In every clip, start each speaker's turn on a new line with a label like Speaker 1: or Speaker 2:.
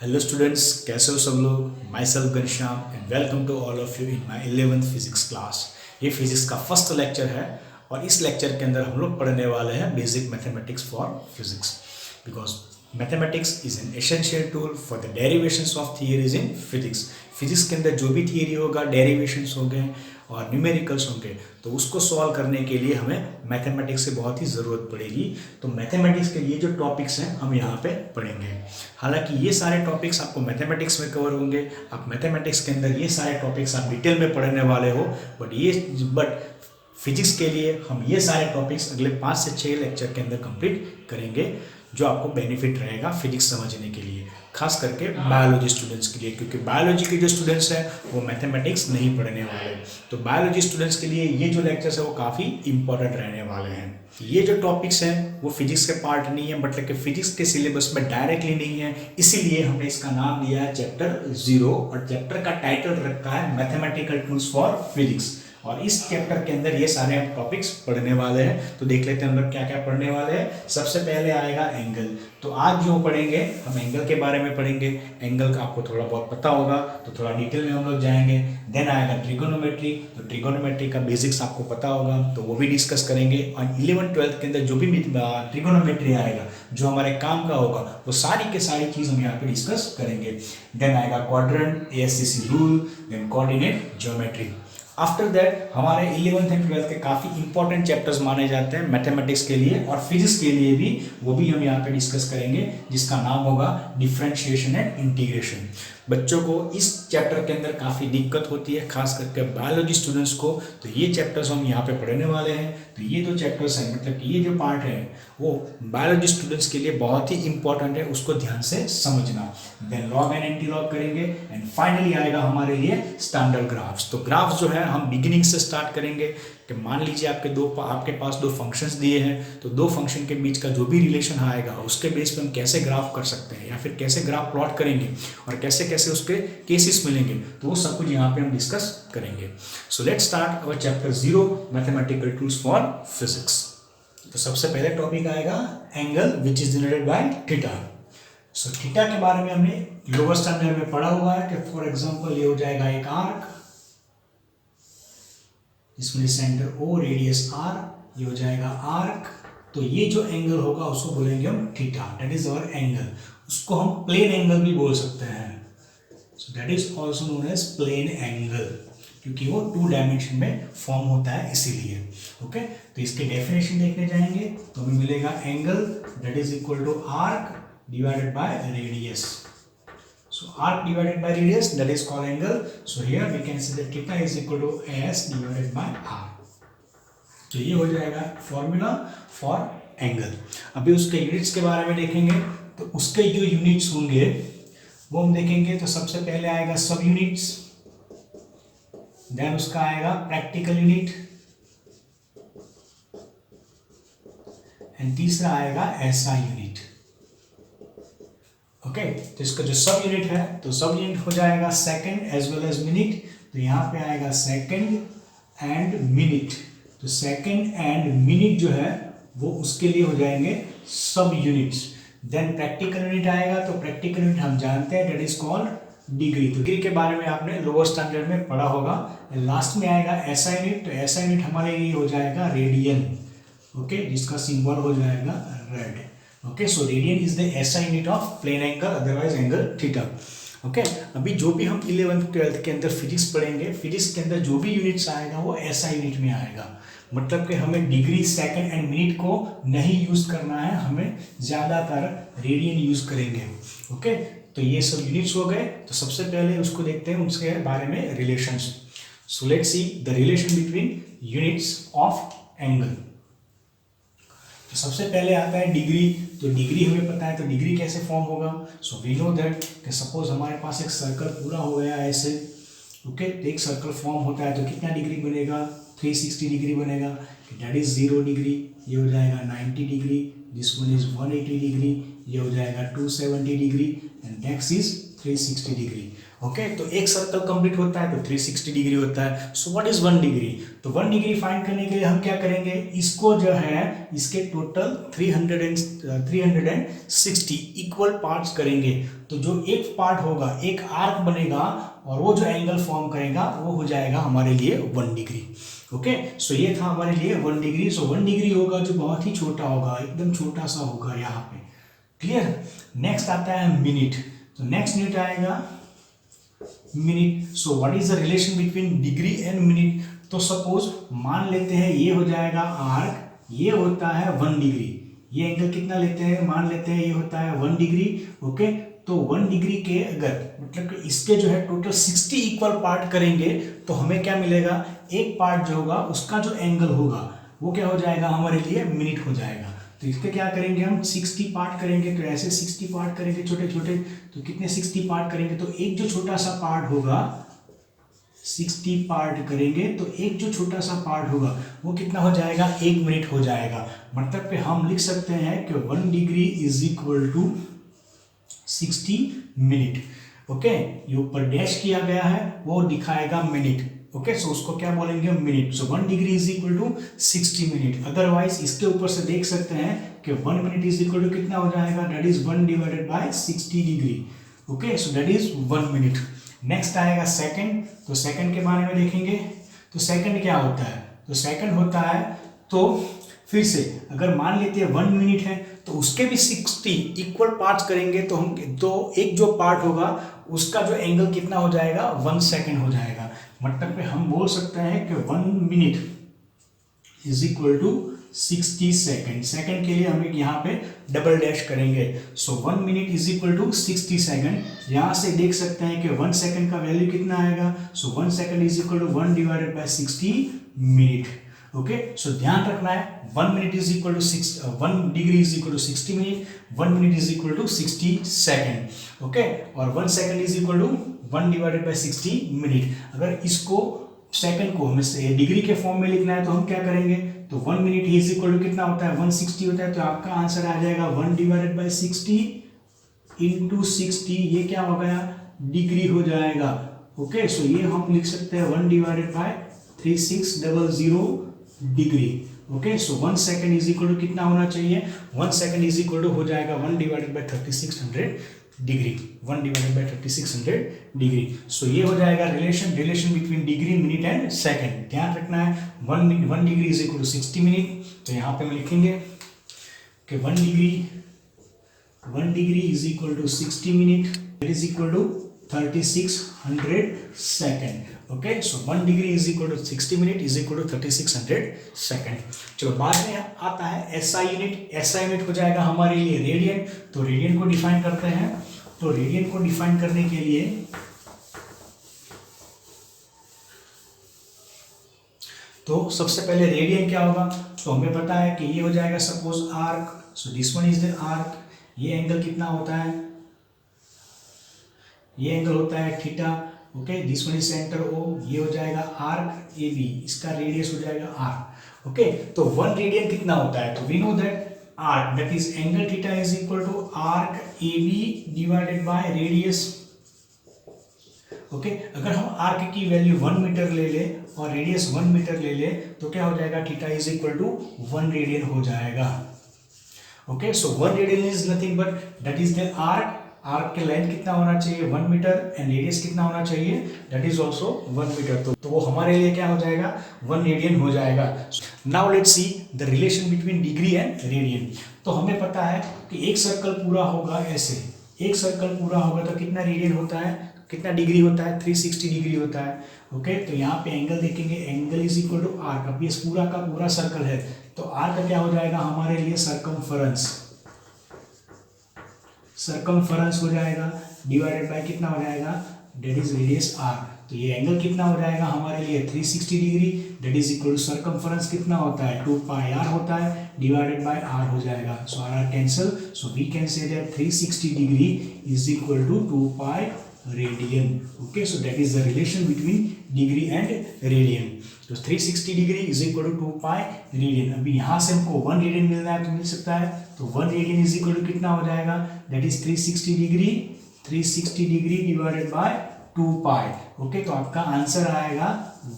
Speaker 1: Hello students, कैसे हो सब लोग। Myself Ghanshyam and welcome to all of you in my 11th physics class. ये फिजिक्स का फर्स्ट लेक्चर है और इस लेक्चर के अंदर हम लोग पढ़ने वाले हैं basic mathematics for physics. Because mathematics is an essential tool for the derivations of theories in physics. Physics के अंदर जो भी थियरी होगा, डेरिवेशंस होंगे और न्यूमेरिकल्स होंगे, तो उसको सॉल्व करने के लिए हमें मैथमेटिक्स से बहुत ही ज़रूरत पड़ेगी। तो मैथमेटिक्स के लिए जो टॉपिक्स हैं हम यहाँ पे पढ़ेंगे। हालांकि ये सारे टॉपिक्स आपको मैथमेटिक्स में कवर होंगे, आप मैथमेटिक्स के अंदर ये सारे टॉपिक्स आप डिटेल में पढ़ने वाले हो, बट फिजिक्स के लिए हम ये सारे टॉपिक्स अगले 5 से 6 लेक्चर के अंदर कंप्लीट करेंगे, जो आपको बेनिफिट रहेगा फिजिक्स समझने के लिए, खास करके बायोलॉजी स्टूडेंट्स के लिए, क्योंकि बायोलॉजी के जो स्टूडेंट्स हैं वो मैथमेटिक्स नहीं पढ़ने वाले। तो बायोलॉजी स्टूडेंट्स के लिए ये जो लेक्चर्स है वो काफ़ी इंपॉर्टेंट रहने वाले हैं। ये जो टॉपिक्स हैं वो फिजिक्स के पार्ट नहीं है, मतलब कि फिजिक्स के सिलेबस में डायरेक्टली नहीं है, इसीलिए हमने इसका नाम दिया है चैप्टर 0 और चैप्टर का टाइटल रखा है मैथमेटिकल टूल्स फॉर फिजिक्स। और इस चैप्टर के अंदर ये सारे हम टॉपिक्स पढ़ने वाले हैं। तो देख लेते हैं हम लोग क्या क्या पढ़ने वाले हैं। सबसे पहले आएगा एंगल। तो आज जो पढ़ेंगे हम एंगल के बारे में पढ़ेंगे। एंगल का आपको थोड़ा बहुत पता होगा तो थोड़ा डिटेल में हम लोग जाएंगे। देन आएगा ट्रिगोनोमेट्री। तो ट्रिगोनोमेट्री का बेसिक्स आपको पता होगा तो वो भी डिस्कस करेंगे। और 11th-12th के अंदर जो भी ट्रिगोनोमेट्री आएगा, जो हमारे काम का होगा, वो सारी के सारी चीज़ हम यहाँ पे डिस्कस करेंगे। देन आएगा quadrant, ASCC rule, then coordinate geometry. After that हमारे 11th एंड 12th के काफ़ी इंपॉर्टेंट चैप्टर्स माने जाते हैं मैथमेटिक्स के लिए और फिजिक्स के लिए भी, वो भी हम यहाँ पे डिस्कस करेंगे, जिसका नाम होगा डिफरेंशिएशन एंड इंटीग्रेशन। बच्चों को इस चैप्टर के अंदर काफ़ी दिक्कत होती है, खास करके बायोलॉजी स्टूडेंट्स को। तो ये चैप्टर्स हम यहाँ पे पढ़ने वाले हैं। तो ये जो चैप्टर्स हैं, मतलब कि ये जो पार्ट है वो बायोलॉजी स्टूडेंट्स के लिए बहुत ही इंपॉर्टेंट है, उसको ध्यान से समझना। Then log and anti log करेंगे एंड फाइनली आएगा हमारे लिए स्टैंडर्ड ग्राफ्स। तो ग्राफ्स जो है हम बिगिनिंग से स्टार्ट करेंगे कि मान लीजिए आपके पास दो फंक्शंस दिए हैं, तो दो फंक्शन के बीच का जो भी रिलेशन आएगा उसके बेस पे हम कैसे ग्राफ कर सकते हैं या फिर कैसे ग्राफ प्लॉट करेंगे और कैसे कैसे उसके केसेस मिलेंगे, तो वो सब कुछ यहाँ पे हम डिस्कस करेंगे। So let's start our chapter 0 mathematical tools for physics. तो सबसे पहले टॉपिक आएगा angle which is generated by theta. So theta के बारे में हमने लोअर स्टैंडर्ड में पढ़ा हुआ है कि फॉर एग्जांपल ये हो जाएगा एक आर्क, इसमें सेंटर O, रेडियस R, ये हो जाएगा आर्क। तो ये जो एंगल होगा उसको बोलेंगे हम theta, that is our angle. उसको हम प्लेन एंगल भी बोल सकते हैं। So that is also known as plane angle, क्योंकि वो 2 डायमेंशन में फॉर्म होता है इसीलिए। ओके, तो इसके डेफिनेशन देखने जाएंगे तो हमें मिलेगा angle that is equal to arc divided by radius. So arc divided by radius, that is called angle. So here we can see that theta is equal to S divided by R. तो ये हो जाएगा formula for angle. अभी उसके units के बारे में देखेंगे तो उसके जो यूनिट्स होंगे वो हम देखेंगे। तो सबसे पहले आएगा सब यूनिट्स, देन उसका आएगा प्रैक्टिकल यूनिट एंड तीसरा आएगा एसआई यूनिट। ओके, तो इसका जो सब यूनिट है तो सब यूनिट हो जाएगा second as well as minute. तो यहाँ पे आएगा सेकंड एंड मिनट। तो सेकंड एंड मिनट जो है वो उसके लिए हो जाएंगे सब यूनिट्स। देन प्रैक्टिकल यूनिट आएगा। तो प्रैक्टिकल यूनिट हम जानते हैं दैट इज कॉल्ड डिग्री। तो डिग्री के बारे में आपने लोअर स्टैंडर्ड में पढ़ा होगा। लास्ट में आएगा एसआई यूनिट। तो एसआई यूनिट हमारे लिए हो जाएगा रेडियन, ओके, जिसका सिंबल हो जाएगा rad. Okay, so radian is the SI unit of plane angle, otherwise angle theta. Okay, अभी जो भी हम 11th-12th के अंदर फिजिक्स पढ़ेंगे, फिजिक्स के अंदर जो भी यूनिट्स आएगा वो एसआई यूनिट में आएगा। मतलब कि हमें डिग्री, सेकंड एंड मिनट को नहीं यूज करना है, हमें ज़्यादातर रेडियन यूज करेंगे। ओके, तो ये सब यूनिट्स हो गए। तो सबसे पहले उसको देखते हैं, उसके बारे में relations. So let's see the relation between units of angle. तो सबसे पहले आता है डिग्री। तो डिग्री हमें पता है, तो डिग्री कैसे फॉर्म होगा। सो वी नो दैट कि सपोज हमारे पास एक सर्कल पूरा हो गया ऐसे। ओके, तो एक सर्कल फॉर्म होता है तो कितना डिग्री बनेगा, 360 डिग्री बनेगा। दैट इज 0 डिग्री, ये हो जाएगा 90 degree, this one is 180 degree, ये हो जाएगा 270 degree and next is 360 degree. Okay, तो एक सर्कल कंप्लीट होता है तो 360 डिग्री होता है। So what is 1 degree? तो 1 डिग्री फाइंड करने के लिए हम क्या करेंगे, इसको जो है इसके टोटल 360 इक्वल पार्ट्स करेंगे। तो जो एक पार्ट होगा, एक आर्क बनेगा और वो जो एंगल फॉर्म करेगा वो हो जाएगा हमारे लिए 1 डिग्री। ओके, सो ये था हमारे लिए 1 डिग्री। सो 1 डिग्री होगा जो बहुत ही छोटा होगा, एकदम छोटा सा होगा यहाँ पे। क्लियर? नेक्स्ट आता है मिनट। तो नेक्स्ट मिनट आएगा minute. So what is the relation between degree and minute? तो सपोज मान लेते हैं ये हो जाएगा आर्क, ये होता है 1 डिग्री। ये एंगल कितना लेते हैं, मान लेते हैं ये होता है 1 डिग्री। ओके, तो 1 डिग्री के अगर मतलब कि इसके जो है टोटल 60 इक्वल पार्ट करेंगे तो हमें क्या मिलेगा, एक पार्ट जो होगा उसका जो एंगल होगा वो क्या हो जाएगा हमारे लिए मिनट हो जाएगा। तो इसके क्या करेंगे हम 60 पार्ट करेंगे। तो ऐसे 60 पार्ट करेंगे छोटे छोटे, तो कितने 60 पार्ट करेंगे, तो एक जो छोटा सा पार्ट होगा 60 पार्ट करेंगे तो एक जो छोटा सा पार्ट होगा वो कितना हो जाएगा, 1 मिनट हो जाएगा। मतलब पे हम लिख सकते हैं कि 1 degree is equal to 60 minute. Okay, ये ऊपर डैश किया गया है वो दिखाएगा मिनट। ओके, सो उसको क्या बोलेंगे minute. So 1 degree is equal to 60 minute. Otherwise इसके ऊपर से देख सकते हैं कि 1 मिनट इज इक्वल टू कितना हो जाएगा, that is 1 divided by 60 degree. Okay, so that is 1 minute. Next आएगा सेकंड। तो सेकंड के बारे में देखेंगे। तो सेकंड क्या होता है, तो सेकंड होता है, तो फिर से अगर मान लेते हैं 1 मिनट है तो उसके भी 60 इक्वल पार्ट्स करेंगे तो हम तो एक जो पार्ट होगा उसका जो एंगल कितना हो जाएगा, 1 सेकंड हो जाएगा। मतलब पे हम बोल सकते हैं कि 1 minute is equal to 60 second. Second के लिए हम एक यहाँ पे डबल डैश करेंगे। So 1 minute is equal to 60 second. यहाँ से देख सकते हैं कि 1 सेकंड का वैल्यू कितना आएगा। So 1 second is equal to 1 divided by 60 minute. Okay, so ध्यान रखना है 1 minute is equal to 1 degree is equal to 60 minute, 1 minute is equal to 60 second. Okay, और 1 second is equal to 1 divided by 60 minute. अगर इसको second को हमें degree के form में लिखना है तो हम क्या करेंगे, तो 1 मिनट इज इक्वल टू कितना होता है, 160 होता है। तो आपका आंसर आ जाएगा 1 डिवाइडेड बाय 60 इंटू 60, ये क्या हो गया, डिग्री हो जाएगा। ओके, सो ये हम लिख सकते हैं 1 divided by 3600 degree. Okay, so 1 second is equal to कितना होना चाहिए, 1 सेकंड इज इक्वल टू हो जाएगा 1 divided by 3600 degree, 1 divided by 3600 degree. So ये हो जाएगा relation between degree, minute and second. ध्यान रखना है 1 degree is equal to 60 minute. तो यहाँ पे हम लिखेंगे कि 1 degree is equal to 60 minute, it is equal to 3600 second. Okay, so 1 degree is equal to 60 minute is equal to 3600 second. चलो बाद में आता है एसआई यूनिट। एसआई यूनिट हो जाएगा हमारे लिए रेडियन। तो रेडियन को डिफाइन करते हैं। तो रेडियन को डिफाइन करने के लिए तो सबसे पहले रेडियन क्या होगा, तो हमें पता है कि ये हो जाएगा suppose arc. So this one is the arc. ये एंगल कितना होता है, ये एंगल होता है theta. Okay, this one is center O. ये हो जाएगा आर्क ए बी, इसका रेडियस हो जाएगा आर। ओके, तो 1 रेडियन कितना होता है, तो we know that arc that is angle theta is equal to arc A B divided by radius. Okay, अगर हम आर्क की वैल्यू 1 मीटर ले ले और रेडियस 1 मीटर ले ले तो क्या हो जाएगा, theta is equal to 1 radian हो जाएगा। Okay, so 1 radian is nothing but that is the arc. Arc के लेंथ कितना होना चाहिए, 1 मीटर, एंड रेडियस कितना होना चाहिए, दैट इज ऑल्सो 1 मीटर। तो वो हमारे लिए क्या हो जाएगा, 1 रेडियन हो जाएगा। Now let's see the relation between degree and radian. तो हमें पता है कि एक सर्कल पूरा होगा ऐसे, एक सर्कल पूरा होगा तो कितना रेडियन होता है, कितना डिग्री होता है, 360 डिग्री होता है। ओके, तो यहाँ पे एंगल देखेंगे, angle is equal to arc. अब ये पूरा का पूरा सर्कल है तो आर्क का क्या हो जाएगा हमारे लिए, सरकमफेरेंस। सरकमफेरेंस हो जाएगा डिवाइडेड बाय कितना हो जाएगा, दैट इज रेडियस आर। तो ये एंगल कितना हो जाएगा हमारे लिए 360 degree, that is equal to circumference कितना होता है 2 पाई आर होता है, डिवाइडेड बाय आर हो जाएगा। So R cancel, so we can say that 360 degree is equal to 2 pi radian. Okay, so that is the relation between degree and radian. तो 360 degree is equal to 2 pi radian. अभी यहाँ से हमको 1 radian मिलना है तो मिल सकता है। तो 1 रेडियन इज इक्वल टू कितना हो जाएगा, that is 360 degree, 360 degree divided by 2 pi. Okay, तो आपका आंसर आएगा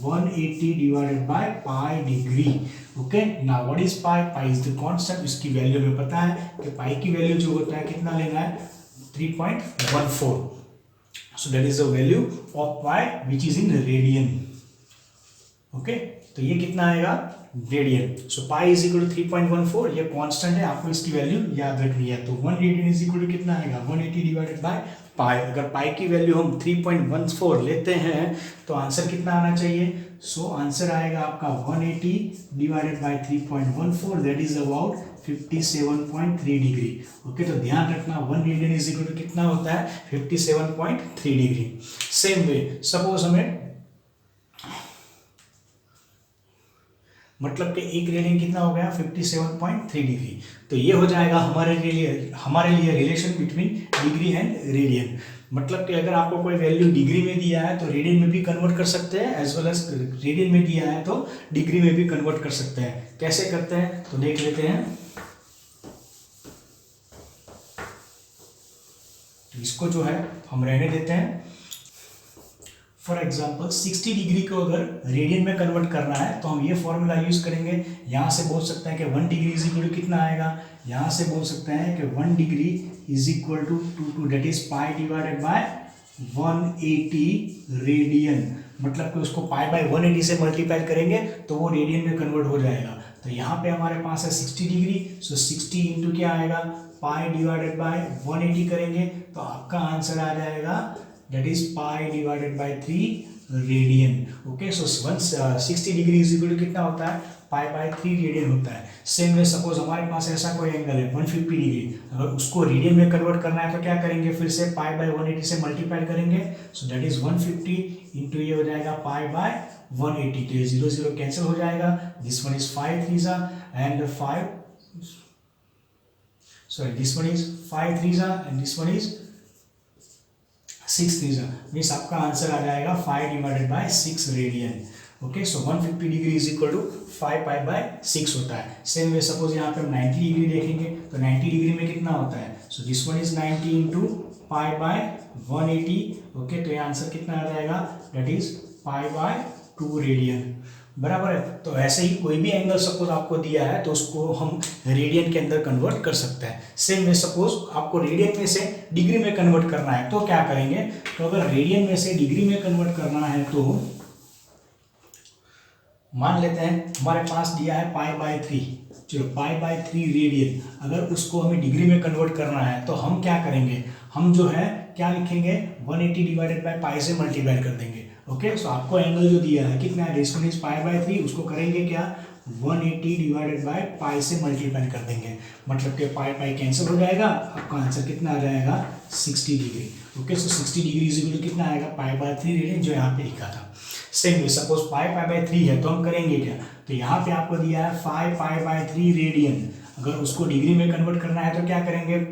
Speaker 1: 180 divided by pi degree. Okay, now what is pi? Pi is the constant. इसकी वैल्यू हमें पता है कि पाई की वैल्यू जो होता है कितना लेना है, 3.14। So that is the value of pi which is in radian. Okay, तो ये कितना आएगा, radian. So pi is equal to 3.14, ये कांस्टेंट है, आपको इसकी वैल्यू याद रखनी है। तो 1 रेडियन इज इक्वल टू कितना आएगा, 180 डिवाइडेड बाय पाई। अगर पाई की वैल्यू हम 3.14 लेते हैं तो आंसर कितना आना चाहिए? सो आंसर आएगा आपका 180 divided by 3.14, that is about 57.3 degree. Okay, तो ध्यान रखना 1 रेडियन इज इक्वल टू कितना होता है, 57.3 डिग्री। सेम वे सपोज हमें मतलब कि 1 रेडियन कितना हो गया, 57.3 डिग्री। तो ये हो जाएगा हमारे लिए relation between degree and radian. मतलब कि अगर आपको कोई वैल्यू डिग्री में दिया है तो रेडियन में भी कन्वर्ट कर सकते हैं, एज वेल एज रेडियन में दिया है तो डिग्री में भी कन्वर्ट कर सकते हैं। कैसे करते हैं तो देख लेते हैं। तो इसको जो है हम रहने देते हैं। फॉर एग्जाम्पल 60 डिग्री को अगर रेडियन में कन्वर्ट करना है तो हम ये फॉर्मूला यूज करेंगे। यहाँ से बोल सकते हैं कि 1 डिग्री इज इक्वल टू कितना आएगा, यहाँ से बोल सकते हैं कि 1 degree is equal to 2 that is pi divided by 180 radian. मतलब कि उसको पाई बाय 180 से मल्टीप्लाई करेंगे तो वो रेडियन में कन्वर्ट हो जाएगा। तो यहाँ पे हमारे पास है 60 डिग्री, सो 60 इंटू क्या आएगा, पाई डिवाइडेड बाय 180 करेंगे तो आपका आंसर आ जाएगा that is pi divided by 3 radian. Okay, so 60 degree is equal to कितना होता है, पाई बाय 3 रेडियन होता है। सेम वे सपोज हमारे पास ऐसा कोई एंगल है 150 डिग्री, अगर उसको रेडियन में कन्वर्ट करना है तो क्या करेंगे, फिर से पाई बाय 180 से मल्टीप्लाई करेंगे। सो दैट इज 150 इंटू ये हो जाएगा पाई बाय 180, तो ये 0 0 कैंसिल हो जाएगा। This one is 5 3 and 5, sorry this one is 5 3 and this one is 6 3 means आपका आंसर आ जाएगा 5 divided by 6 radian. Okay, so 150 degree is equal to 5 pi by 6 होता है। सेम वे सपोज यहाँ पे हम 90 डिग्री देखेंगे तो 90 डिग्री में कितना होता है, सो this one is 90 into pi by 180। Okay, तो ये आंसर कितना आ जाएगा, that is pi bye 2 radian. बराबर है। तो ऐसे ही कोई भी एंगल सपोज आपको दिया है तो उसको हम रेडियन के अंदर कन्वर्ट कर सकते हैं। सेम वे सपोज आपको रेडियन में से डिग्री में कन्वर्ट करना है तो क्या करेंगे, तो अगर रेडियन में से डिग्री में कन्वर्ट करना है तो मान लेते हैं हमारे पास दिया है पाई बाय 3, चलो पाई बाय 3 रेडियन, अगर उसको हमें डिग्री में कन्वर्ट करना है तो हम क्या करेंगे, हम जो है क्या लिखेंगे, 180 डिवाइडेड बाय पाई से मल्टीप्लाई कर देंगे। ओके, सो आपको एंगल जो दिया है कितना है, this one is pi bye 3, उसको करेंगे क्या, 180 डिवाइडेड बाय पाई से मल्टीप्लाई कर देंगे। मतलब कि पाई पाई कैंसिल हो जाएगा, आपका आंसर कितना आ जाएगा, 60 degree. Okay, so 60 degree is equal to कितना आएगा, पाई बाय 3 रेडियन, जो यहाँ पे लिखा था। Same way suppose pi pi by 3 है तो हम करेंगे क्या, तो यहाँ पे आपको दिया है 5 पाई बाय 3 रेडियन, अगर उसको डिग्री में कन्वर्ट करना है तो क्या करेंगे,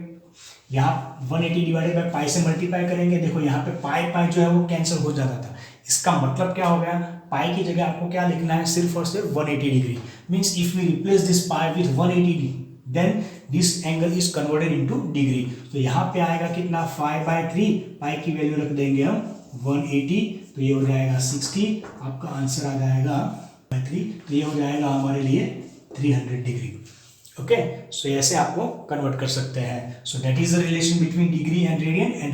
Speaker 1: यहाँ 180 डिवाइडेड बाय पाई से मल्टीप्लाई करेंगे। देखो यहाँ पे पाई पाई जो है वो कैंसिल हो जाता था, इसका मतलब क्या हो गया, पाई की जगह आपको क्या लिखना है, सिर्फ और सिर्फ 180 degree. Means if we replace this pi with 180 then this angle is converted into degree. तो यहाँ पे आएगा कितना, 5 बाय 3, पाई की वैल्यू रख देंगे हम 180, तो ये हो जाएगा 60, आपका आंसर आ जाएगा 3, तो ये हो जाएगा हमारे लिए 300 डिग्री। ओके, सो ऐसे आपको कन्वर्ट कर सकते हैं। So that is the relation between degree and radian and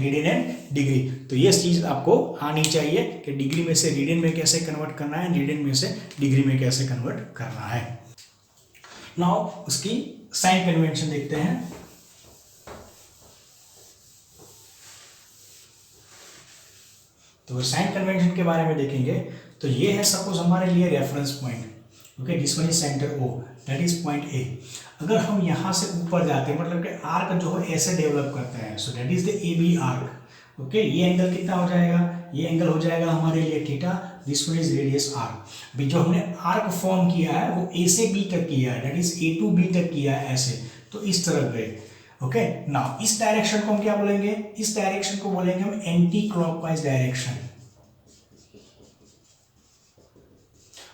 Speaker 1: degree. तो ये चीज आपको आनी चाहिए कि डिग्री में से रेडियन में कैसे कन्वर्ट करना है, रेडियन में से डिग्री में कैसे कन्वर्ट करना है। नाउ उसकी साइन कन्वेंशन देखते हैं। तो साइन कन्वेंशन के बारे में देखेंगे तो ये है सपोज हमारे लिए reference point. Okay, this one is center O, that is point A. अगर हम यहाँ से ऊपर जाते हैं मतलब कि आर्क जो है ऐसे डेवलप करते हैं, so that is the A B arc. Okay, ये एंगल कितना हो जाएगा, ये एंगल हो जाएगा हमारे लिए theta, this one is radius R. अभी जो हमने आर्क फॉर्म किया है वो ए से बी तक किया है, that is A to B तक किया है ऐसे, तो इस तरफ गए। ओके, नाउ इस डायरेक्शन को हम क्या बोलेंगे, इस डायरेक्शन को बोलेंगे हम एंटी क्लॉकवाइज डायरेक्शन।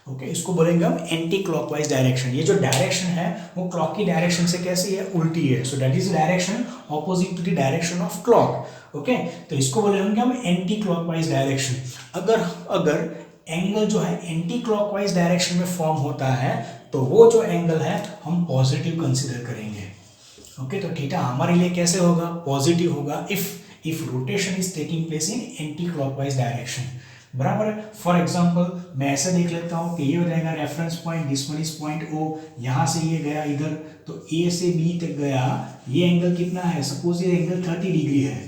Speaker 1: ओके, इसको बोलेंगे हम एंटी क्लॉकवाइज डायरेक्शन। ये जो डायरेक्शन है वो क्लॉक की डायरेक्शन से कैसी है, उल्टी है। So that is direction opposite to the direction of clock. Okay, तो इसको बोलेंगे हम एंटी क्लॉकवाइज डायरेक्शन। अगर अगर एंगल जो है एंटी क्लॉकवाइज डायरेक्शन में फॉर्म होता है तो वो जो एंगल है हम पॉजिटिव कंसिडर करेंगे। ओके, तो थीटा हमारे लिए कैसे होगा, पॉजिटिव होगा if rotation is taking place in anti clockwise direction. बराबर है। फॉर एग्जांपल मैं ऐसे देख लेता हूँ कि ये हो जाएगा reference point, this one is point O, यहाँ से ये गया इधर, तो ए से बी तक गया, ये एंगल कितना है, सपोज ये एंगल 30 डिग्री है,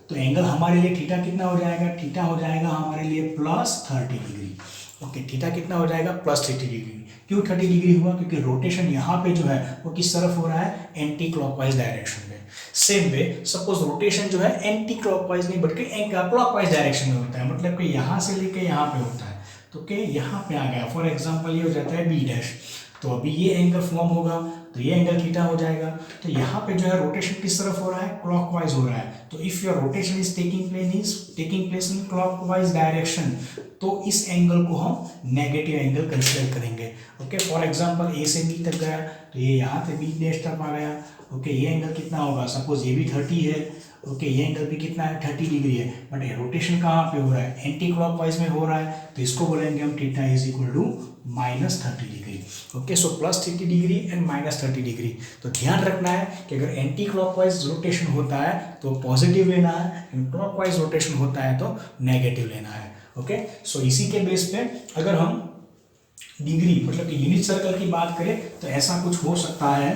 Speaker 1: तो एंगल हमारे लिए थीटा कितना हो जाएगा, थीटा हो जाएगा हमारे लिए प्लस 30 डिग्री। ओके, थीटा कितना हो जाएगा, प्लस 30 डिग्री। क्यों 30 डिग्री हुआ, क्योंकि रोटेशन यहाँ पे जो है वो किस तरफ हो रहा है, एंटी क्लॉकवाइज डायरेक्शन में। सेम वे सपोज रोटेशन जो है एंटी क्लॉकवाइज नहीं बल्कि क्लॉकवाइज डायरेक्शन में होता है, मतलब कि यहाँ से लेके यहाँ पे होता है, तो कि यहाँ पे आ गया। फॉर एग्जांपल ये हो जाता है बी डैश, तो अभी ये एंगल फॉर्म होगा तो ये एंगल थीटा हो जाएगा। तो यहाँ पे जो है रोटेशन किस तरफ हो रहा है, क्लॉकवाइज हो रहा है। तो if your rotation is taking place in clockwise direction, तो इस एंगल को हम नेगेटिव एंगल कंसीडर करेंगे। ओके, फॉर एग्जांपल ए से बी तक गया तो ये यहाँ से बी डैश तक आ गया। ओके, ये एंगल कितना होगा, सपोज ये भी 30 है। ओके, ये एंगल भी कितना है, 30 डिग्री है, बट ये रोटेशन कहाँ पे हो रहा है, एंटी क्लॉकवाइज में हो रहा है, तो इसको बोलेंगे हम theta is equal to -30 degree. Okay, so plus 30 degree and -30 degree. तो ध्यान रखना है कि अगर एंटी क्लॉकवाइज रोटेशन होता है तो पॉजिटिव लेना है, एंड क्लॉकवाइज रोटेशन होता है तो नेगेटिव लेना है। ओके, सो इसी के बेस पे अगर हम डिग्री मतलब कि यूनिट सर्कल की बात करें तो ऐसा कुछ हो सकता है।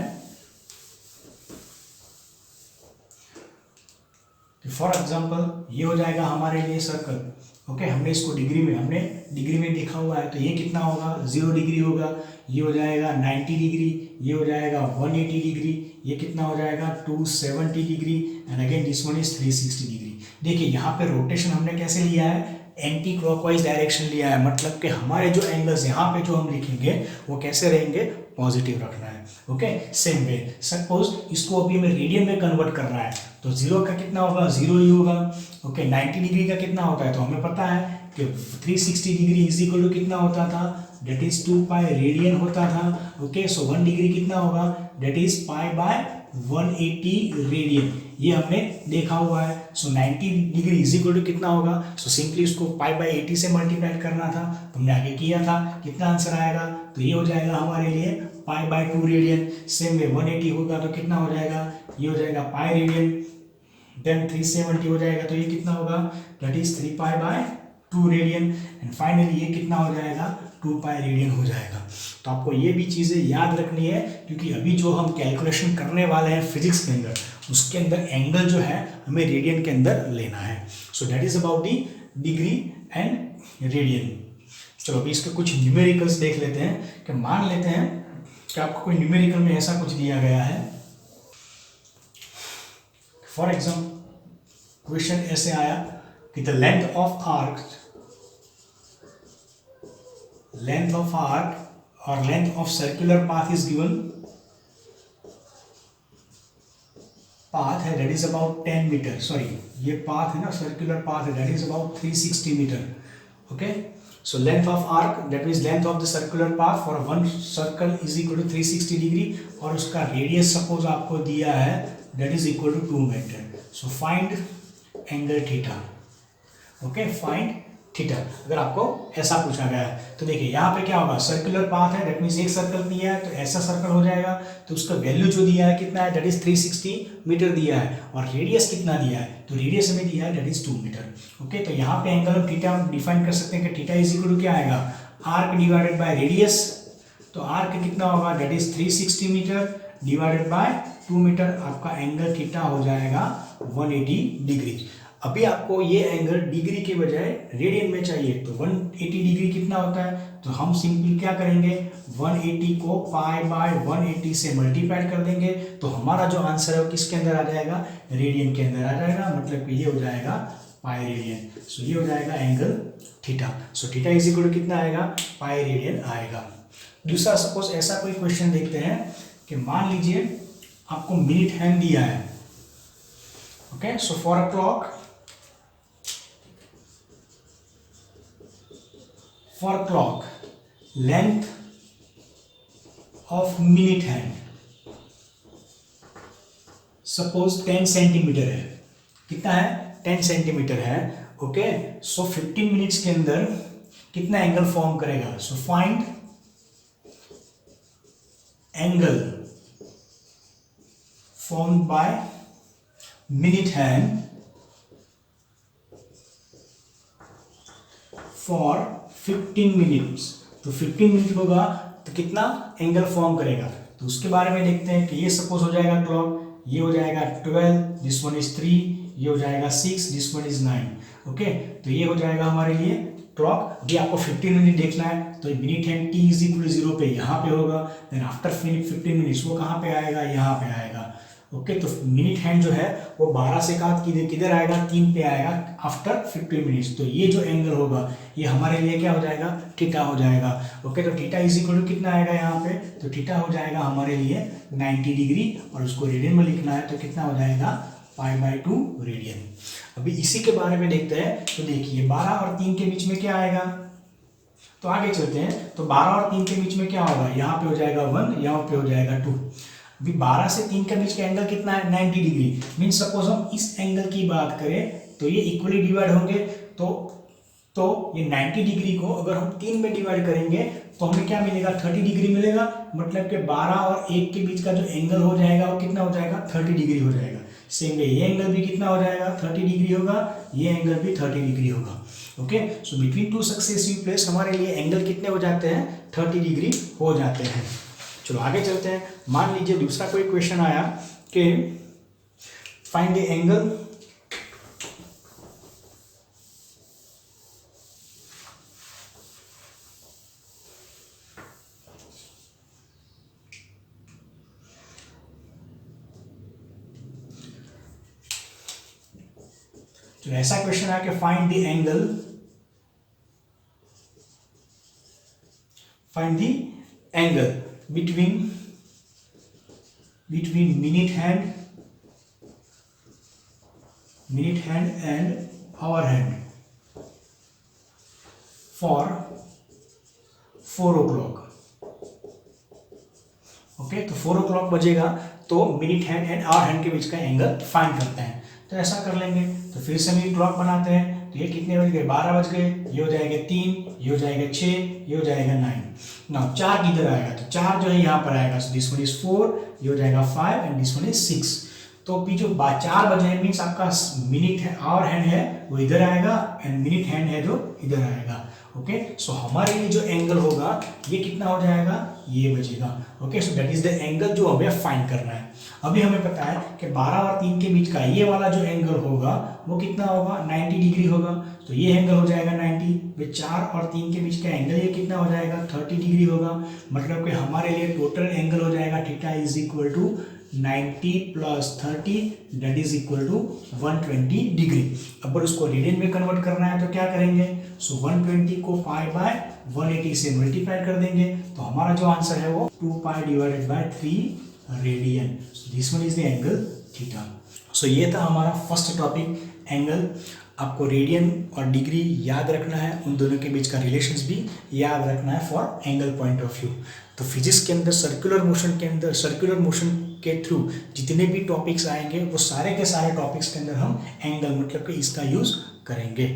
Speaker 1: फॉर एग्जाम्पल ये हो जाएगा हमारे लिए सर्कल। ओके, हमने इसको डिग्री में देखा हुआ है, तो ये कितना होगा, 0 डिग्री होगा। ये हो जाएगा 90 डिग्री, ये हो जाएगा 180 डिग्री, ये कितना हो जाएगा 270 degree, and again this one is 360 degree. देखिए यहाँ पे रोटेशन हमने कैसे लिया है, एंटी क्लॉकवाइज डायरेक्शन लिया है, मतलब कि हमारे जो एंगल्स यहाँ पे जो हम लिखेंगे वो कैसे रहेंगे, पॉजिटिव रखना है। ओके, सेम वे सपोज इसको अभी हमें रेडियन में कन्वर्ट करना है, तो 0 का कितना होगा, 0 ही होगा। ओके, 90 डिग्री का कितना होता है, तो हमें पता है कि 360 डिग्री इज इक्वल टू कितना होता था, डेट इज 2 पाई रेडियन होता था। ओके, सो 1 डिग्री कितना होगा, that is pi by 180 radian, ये हमने देखा हुआ है। So 90 degree is equal to कितना होगा, सो सिंपली उसको पाई बाय 80 से मल्टीप्लाई करना था, हमने आगे किया था। कितना आंसर आएगा, तो ये हो जाएगा हमारे लिए पाई बाय 2 रेडियन। सेम में 180 होगा तो कितना हो जाएगा, ये हो जाएगा पाई रेडियन, देन 370 हो जाएगा तो ये कितना होगा, that is 3 pi by 2 radian, and finally ये कितना हो जाएगा, 2 पाई रेडियन हो जाएगा। तो आपको ये भी चीज़ें याद रखनी है, क्योंकि अभी जो हम कैलकुलेशन करने वाले हैं फिजिक्स के अंदर, उसके अंदर एंगल जो है हमें रेडियन के अंदर लेना है। So that is about the degree and radian. चलो अभी इसके कुछ न्यूमेरिकल्स देख लेते हैं, कि मान लेते हैं कि आपको कोई न्यूमेरिकल में ऐसा कुछ दिया गया है। फॉर एग्जाम्पल क्वेश्चन ऐसे आया कि द लेंथ ऑफ आर्क और length of circular path is given, path है that is about 10 metre, sorry ये पाथ है ना, सर्कुलर पाथ है that is about 360 metre. Okay, so length of arc that means length of the circular path for one circle is equal to 360 degree, और उसका radius suppose आपको दिया है that is equal to 2 meter. so find angle theta। Okay, find theta अगर आपको ऐसा पूछा गया है तो देखिए यहाँ पे क्या होगा, सर्कुलर पाथ है दैट मीन्स एक सर्कल दिया है तो ऐसा सर्कल हो जाएगा, तो उसका वैल्यू जो दिया है कितना है, दैट इज 360 मीटर दिया है, और रेडियस कितना दिया है, तो रेडियस हमें दिया है दैट इज 2 मीटर। ओके, तो यहाँ पे एंगल हम थीटा डिफाइन कर सकते हैं कि थीटा इज इक्वल टू क्या आएगा, आर्क डिवाइडेड बाय रेडियस, तो आर्क कितना होगा, that is 360 meter divided by 2 meter, आपका एंगल थीटा हो जाएगा 180 डिग्री। अभी आपको ये एंगल डिग्री के बजाय रेडियन में चाहिए, तो 180 डिग्री कितना होता है, तो हम सिंपली क्या करेंगे, 180 को पाई बाय 180 से मल्टीप्लाई कर देंगे, तो हमारा जो आंसर है वो किसके अंदर आ जाएगा, रेडियन के अंदर आ जाएगा, मतलब कि ये हो जाएगा पाई रेडियन। सो ये हो जाएगा angle theta. So theta is equal to कितना आएगा, पाई रेडियन आएगा। दूसरा सपोज ऐसा कोई क्वेश्चन देखते हैं कि मान लीजिए आपको मिनट हैंड दिया है। Okay, so for a clock, length of minute hand suppose 10 centimetre है, कितना है 10 सेंटीमीटर है, ओके। सो 15 मिनट्स के अंदर कितना एंगल फॉर्म करेगा, so find angle form by minute hand for 15 minutes. तो 15 मिनट होगा तो कितना एंगल फॉर्म करेगा, तो उसके बारे में देखते हैं कि ये सपोज हो जाएगा क्लॉक, ये हो जाएगा 12, दिस वन इज 3, ये हो जाएगा 6, दिस वन इज 9, ओके। तो ये हो जाएगा हमारे लिए क्लॉक। अभी आपको 15 मिनट देखना है तो minute hand t is equal 0 पे यहाँ पे होगा, देन आफ्टर 15 मिनट्स वो कहाँ पे आएगा, यहाँ पे आएगा, ओके। तो मिनिट हैंड जो है वो 12 से कहा किधर आएगा, 3 पे आएगा आफ्टर 15 मिनट्स। तो ये जो एंगल होगा ये हमारे लिए क्या हो जाएगा, थीटा हो जाएगा, ओके। तो थीटा इज इक्वल टू कितना आएगा यहाँ पे, तो थीटा हो जाएगा हमारे लिए 90 डिग्री, और उसको रेडियन में लिखना है तो कितना हो जाएगा π/2 रेडियन। अभी इसी के बारे में देखते हैं। तो देखिए 12 और 3 के बीच में क्या आएगा, तो आगे चलते हैं। तो 12 और 3 के बीच में क्या होगा, यहाँ पे हो जाएगा 1, यहाँ पे हो जाएगा 2। अभी 12 से 3 के बीच का एंगल कितना है 90 डिग्री। मीन्स सपोज हम इस एंगल की बात करें तो ये इक्वली डिवाइड होंगे, तो ये 90 डिग्री को अगर हम 3 में डिवाइड करेंगे तो हमें क्या मिलेगा, 30 डिग्री मिलेगा। मतलब कि 12 और 1 के बीच का जो एंगल हो जाएगा वो कितना हो जाएगा, 30 डिग्री हो जाएगा। सेम वे ये एंगल भी कितना हो जाएगा, 30 डिग्री होगा, ये एंगल भी 30 डिग्री होगा, okay. So between two successive place हमारे लिए एंगल कितने हो जाते हैं, 30 डिग्री हो जाते हैं। चलो आगे चलते हैं। मान लीजिए दूसरा कोई क्वेश्चन आया कि फाइंड द एंगल तो ऐसा क्वेश्चन है कि find the angle between minute hand and hour hand for 4 o'clock, okay. तो 4 o'clock बजेगा तो minute hand and hour hand के बीच का एंगल फाइंड करते हैं। तो ऐसा कर लेंगे, तो फिर से हम क्लॉक बनाते हैं। तो ये कितने बज गए, 12 बज गए, ये हो जाएगा 3, ये हो जाएगा 6, ये हो जाएगा 9। नाउ 4 किधर आएगा, तो 4 जो है यहाँ पर आएगा, सो दिस वन इज 4, ये हो जाएगा 5 एंड दिस वन इज 6। तो अभी जो 4 बजे मीन्स आपका मिनट है आवर हैंड है वो इधर आएगा एंड मिनट हैंड है जो इधर आएगा, ओके। सो हमारे लिए जो एंगल होगा ये कितना हो जाएगा, ये बचेगा, okay. So that is the angle जो हमें फाइंड करना है। अभी हमें पता है कि 12 और 3 के बीच का ये वाला जो एंगल होगा वो कितना होगा, 90 डिग्री होगा। तो ये एंगल हो जाएगा 90, वे 4 और 3 के बीच का एंगल ये कितना हो जाएगा, 30 डिग्री होगा। मतलब कि हमारे लिए टोटल एंगल हो जाएगा theta is equal to 90 plus 30 that is equal to 120 degree. अब उसको रेडियन में कन्वर्ट करना है तो क्या करेंगे, सो 120 को π/180 से मल्टीप्लाई कर देंगे तो हमारा जो आंसर है वो 2π divided by 3 radian. So this one is the angle theta. So ये था हमारा फर्स्ट टॉपिक एंगल। आपको रेडियन और डिग्री याद रखना है, उन दोनों के बीच का रिलेशंस भी याद रखना है for angle point of view. तो फिजिक्स के अंदर सर्कुलर मोशन के थ्रू जितने भी टॉपिक्स आएंगे वो सारे के सारे टॉपिक्स के अंदर हम एंगल मतलब कि इसका यूज़ करेंगे।